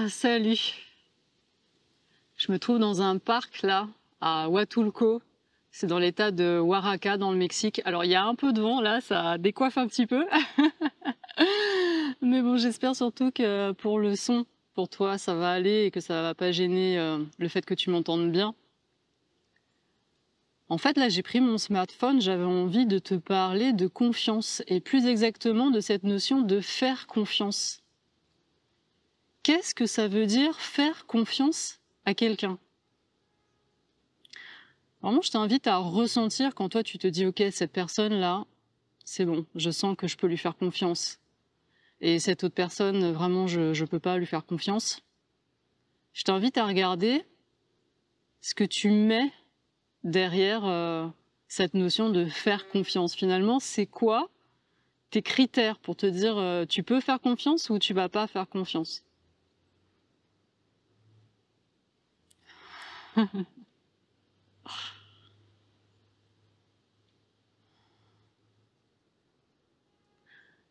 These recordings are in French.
Salut. Je me trouve dans un parc là, à Huatulco. C'est dans l'état de Oaxaca, dans le Mexique. Alors il y a un peu de vent là, ça décoiffe un petit peu. Mais bon, j'espère surtout que pour le son, pour toi, ça va aller et que ça va pas gêner le fait que tu m'entendes bien. En fait, là, j'ai pris mon smartphone, j'avais envie de te parler de confiance et plus exactement de cette notion de faire confiance. Qu'est-ce que ça veut dire faire confiance à quelqu'un? Vraiment, je t'invite à ressentir quand toi tu te dis ok, cette personne-là, c'est bon, je sens que je peux lui faire confiance. Et cette autre personne, vraiment, je ne peux pas lui faire confiance. Je t'invite à regarder ce que tu mets derrière cette notion de faire confiance. Finalement, c'est quoi tes critères pour te dire tu peux faire confiance ou tu vas pas faire confiance?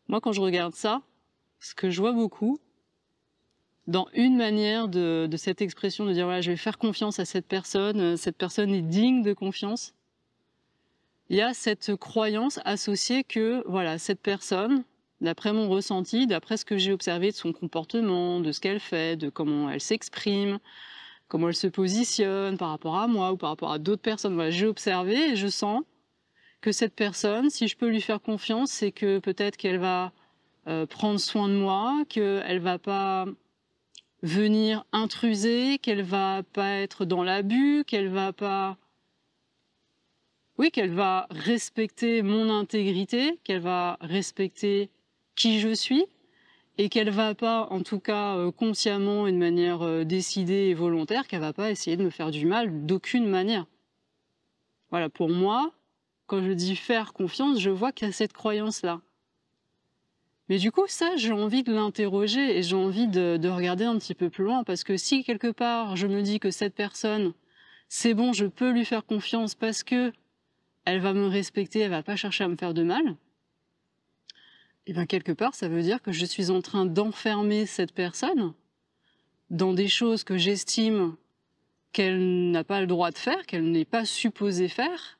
Moi, quand je regarde ça, ce que je vois beaucoup, dans une manière de cette expression de dire voilà, je vais faire confiance à cette personne est digne de confiance, il y a cette croyance associée que voilà, cette personne, d'après mon ressenti, d'après ce que j'ai observé de son comportement, de ce qu'elle fait, de comment elle s'exprime, comment elle se positionne par rapport à moi ou par rapport à d'autres personnes, voilà, j'ai observé et je sens que cette personne, si je peux lui faire confiance, c'est que peut-être qu'elle va prendre soin de moi, qu'elle va pas venir intruser, qu'elle va pas être dans l'abus, qu'elle va pas... Oui, qu'elle va respecter mon intégrité, qu'elle va respecter qui je suis, et qu'elle va pas, en tout cas consciemment et de manière décidée et volontaire, qu'elle va pas essayer de me faire du mal d'aucune manière. Voilà, pour moi, quand je dis faire confiance, je vois qu'il y a cette croyance-là. Mais du coup, ça, j'ai envie de l'interroger et j'ai envie de regarder un petit peu plus loin, parce que si quelque part, je me dis que cette personne, c'est bon, je peux lui faire confiance parce que elle va me respecter, elle va pas chercher à me faire de mal, et bien quelque part, ça veut dire que je suis en train d'enfermer cette personne dans des choses que j'estime qu'elle n'a pas le droit de faire, qu'elle n'est pas supposée faire,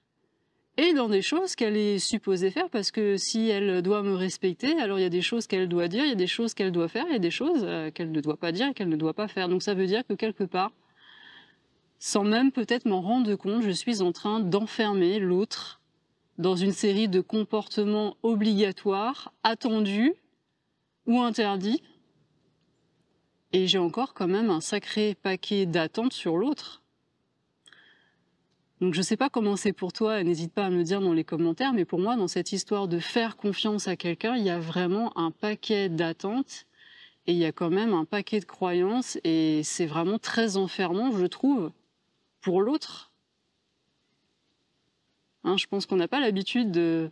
et dans des choses qu'elle est supposée faire, parce que si elle doit me respecter, alors il y a des choses qu'elle doit dire, il y a des choses qu'elle doit faire, il y a des choses qu'elle ne doit pas dire et qu'elle ne doit pas faire. Donc ça veut dire que quelque part, sans même peut-être m'en rendre compte, je suis en train d'enfermer l'autre dans une série de comportements obligatoires, attendus ou interdits, et j'ai encore quand même un sacré paquet d'attentes sur l'autre. Donc je sais pas comment c'est pour toi, n'hésite pas à me dire dans les commentaires, mais pour moi, dans cette histoire de faire confiance à quelqu'un, il y a vraiment un paquet d'attentes, et il y a quand même un paquet de croyances, et c'est vraiment très enfermant, je trouve, pour l'autre. Hein, je pense qu'on n'a pas l'habitude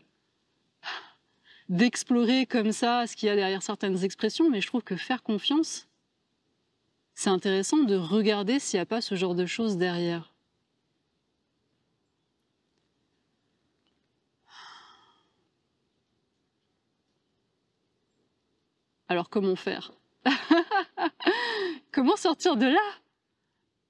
d'explorer comme ça ce qu'il y a derrière certaines expressions, mais je trouve que faire confiance, c'est intéressant de regarder s'il n'y a pas ce genre de choses derrière. Alors comment faire? Comment sortir de là?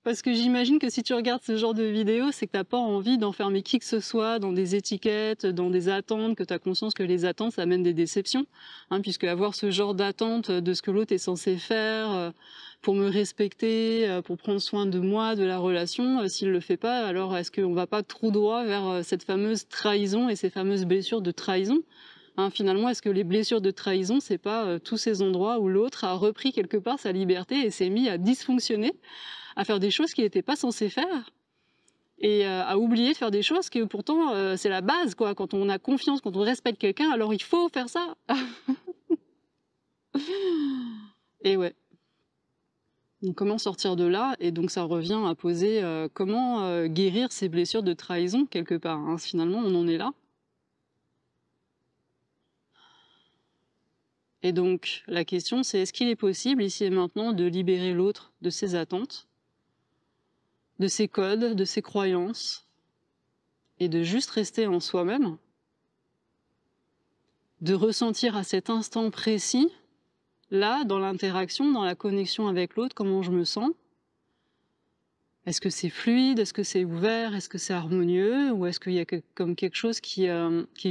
Parce que j'imagine que si tu regardes ce genre de vidéo, c'est que tu n'as pas envie d'enfermer qui que ce soit dans des étiquettes, dans des attentes, que tu as conscience que les attentes, ça amène des déceptions. Hein, puisque avoir ce genre d'attente de ce que l'autre est censé faire pour me respecter, pour prendre soin de moi, de la relation, s'il ne le fait pas, alors est-ce qu'on ne va pas tout droit vers cette fameuse trahison et ces fameuses blessures de trahison? Hein, finalement, est-ce que les blessures de trahison, c'est pas tous ces endroits où l'autre a repris quelque part sa liberté et s'est mis à dysfonctionner, à faire des choses qu'il n'était pas censé faire, et à oublier de faire des choses que pourtant c'est la base, quoi. Quand on a confiance, quand on respecte quelqu'un, alors il faut faire ça. Et ouais. Donc comment sortir de là? Et donc ça revient à poser comment guérir ces blessures de trahison quelque part. Hein. Finalement, on en est là. Et donc la question, c'est est-ce qu'il est possible ici et maintenant de libérer l'autre de ses attentes, de ses codes, de ses croyances, et de juste rester en soi-même, de ressentir à cet instant précis là, dans l'interaction, dans la connexion avec l'autre, comment je me sens? Est-ce que c'est fluide? Est-ce que c'est ouvert? Est-ce que c'est harmonieux? Ou est-ce qu'il y a comme quelque chose qui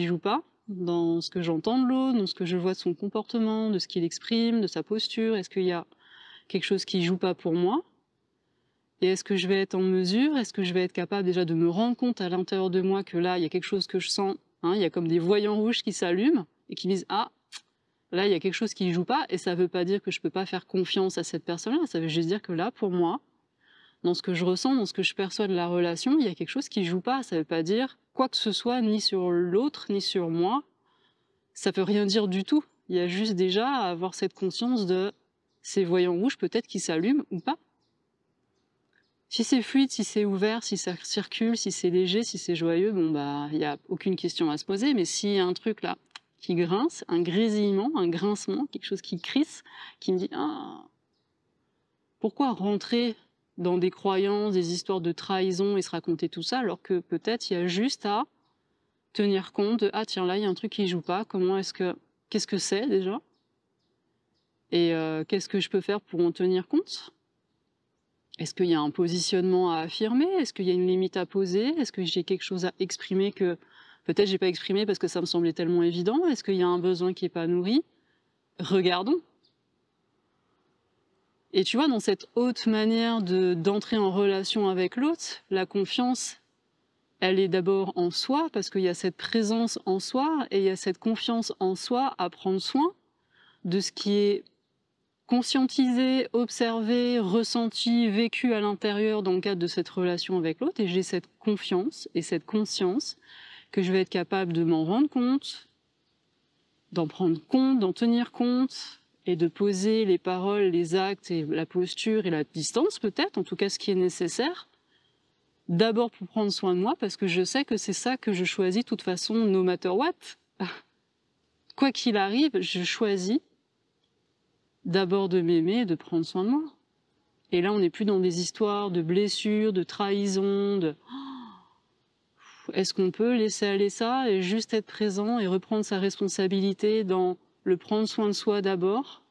joue pas dans ce que j'entends de l'autre, dans ce que je vois de son comportement, de ce qu'il exprime, de sa posture? Est-ce qu'il y a quelque chose qui joue pas pour moi? Et est-ce que je vais être en mesure, est-ce que je vais être capable déjà de me rendre compte à l'intérieur de moi que là, il y a quelque chose que je sens, hein, il y a comme des voyants rouges qui s'allument et qui me disent « Ah, là, il y a quelque chose qui joue pas », et ça veut pas dire que je peux pas faire confiance à cette personne-là, ça veut juste dire que là, pour moi, dans ce que je ressens, dans ce que je perçois de la relation, il y a quelque chose qui joue pas. Ça veut pas dire quoi que ce soit, ni sur l'autre, ni sur moi. Ça veut rien dire du tout. Il y a juste déjà à avoir cette conscience de ces voyants rouges peut-être qui s'allument ou pas. Si c'est fluide, si c'est ouvert, si ça circule, si c'est léger, si c'est joyeux, bon bah il n'y a aucune question à se poser. Mais s'il y a un truc là qui grince, un grésillement, un grincement, quelque chose qui crisse, qui me dit ah, pourquoi rentrer dans des croyances, des histoires de trahison et se raconter tout ça, alors que peut-être il y a juste à tenir compte de ah tiens là il y a un truc qui joue pas, qu'est-ce que c'est déjà, et qu'est-ce que je peux faire pour en tenir compte? Est-ce qu'il y a un positionnement à affirmer? Est-ce qu'il y a une limite à poser? Est-ce que j'ai quelque chose à exprimer que peut-être j'ai pas exprimé parce que ça me semblait tellement évident? Est-ce qu'il y a un besoin qui est pas nourri? Regardons. Et tu vois, dans cette haute manière d'entrer en relation avec l'autre, la confiance, elle est d'abord en soi, parce qu'il y a cette présence en soi, et il y a cette confiance en soi à prendre soin de ce qui est conscientisé, observé, ressenti, vécu à l'intérieur dans le cadre de cette relation avec l'autre, et j'ai cette confiance et cette conscience que je vais être capable de m'en rendre compte, d'en prendre compte, d'en tenir compte, et de poser les paroles, les actes, et la posture et la distance peut-être, en tout cas ce qui est nécessaire, d'abord pour prendre soin de moi, parce que je sais que c'est ça que je choisis de toute façon, no matter what. Quoi qu'il arrive, je choisis d'abord de m'aimer et de prendre soin de moi. Et là, on n'est plus dans des histoires de blessures, de trahison, de... Est-ce qu'on peut laisser aller ça et juste être présent et reprendre sa responsabilité dans le prendre soin de soi d'abord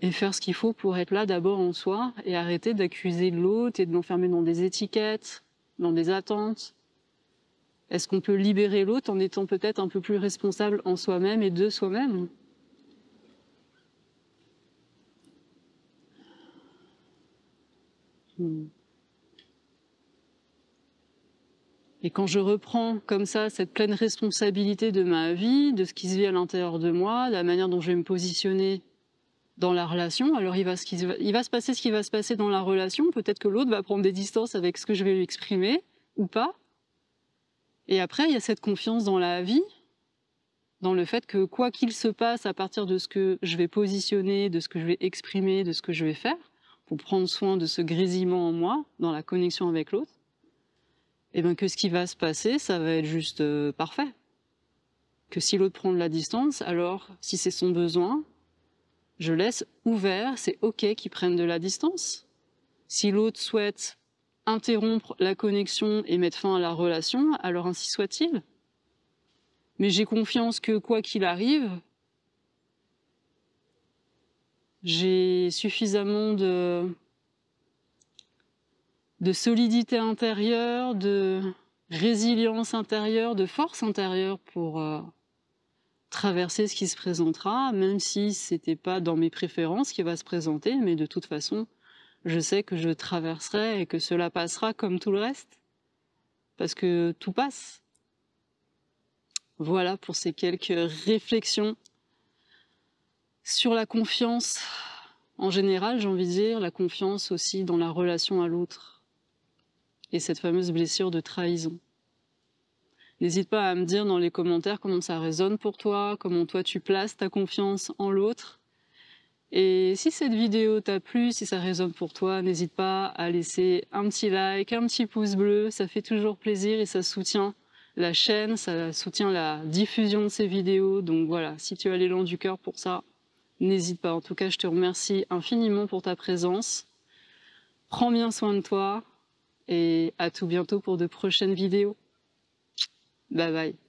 et faire ce qu'il faut pour être là d'abord en soi et arrêter d'accuser l'autre et de l'enfermer dans des étiquettes, dans des attentes? Est-ce qu'on peut libérer l'autre en étant peut-être un peu plus responsable en soi-même et de soi-même? Et quand je reprends comme ça cette pleine responsabilité de ma vie, de ce qui se vit à l'intérieur de moi, de la manière dont je vais me positionner dans la relation, alors il va se passer ce qui va se passer dans la relation. Peut-être que l'autre va prendre des distances avec ce que je vais lui exprimer, ou pas. Et après, il y a cette confiance dans la vie, dans le fait que quoi qu'il se passe à partir de ce que je vais positionner, de ce que je vais exprimer, de ce que je vais faire, pour prendre soin de ce grésillement en moi, dans la connexion avec l'autre, et bien que ce qui va se passer, ça va être juste parfait. Que si l'autre prend de la distance, alors si c'est son besoin, je laisse ouvert, c'est ok qu'il prenne de la distance. Si l'autre souhaite interrompre la connexion et mettre fin à la relation, alors ainsi soit-il. Mais j'ai confiance que quoi qu'il arrive, j'ai suffisamment de solidité intérieure, de résilience intérieure, de force intérieure pour traverser ce qui se présentera, même si c'était pas dans mes préférences qui va se présenter, mais de toute façon, je sais que je traverserai et que cela passera comme tout le reste, parce que tout passe. Voilà pour ces quelques réflexions sur la confiance en général, j'ai envie de dire, la confiance aussi dans la relation à l'autre, et cette fameuse blessure de trahison. N'hésite pas à me dire dans les commentaires comment ça résonne pour toi, comment toi tu places ta confiance en l'autre. Et si cette vidéo t'a plu, si ça résonne pour toi, n'hésite pas à laisser un petit like, un petit pouce bleu, ça fait toujours plaisir et ça soutient la chaîne, ça soutient la diffusion de ces vidéos. Donc voilà, si tu as l'élan du cœur pour ça, n'hésite pas. En tout cas, je te remercie infiniment pour ta présence. Prends bien soin de toi et à tout bientôt pour de prochaines vidéos. Bye bye.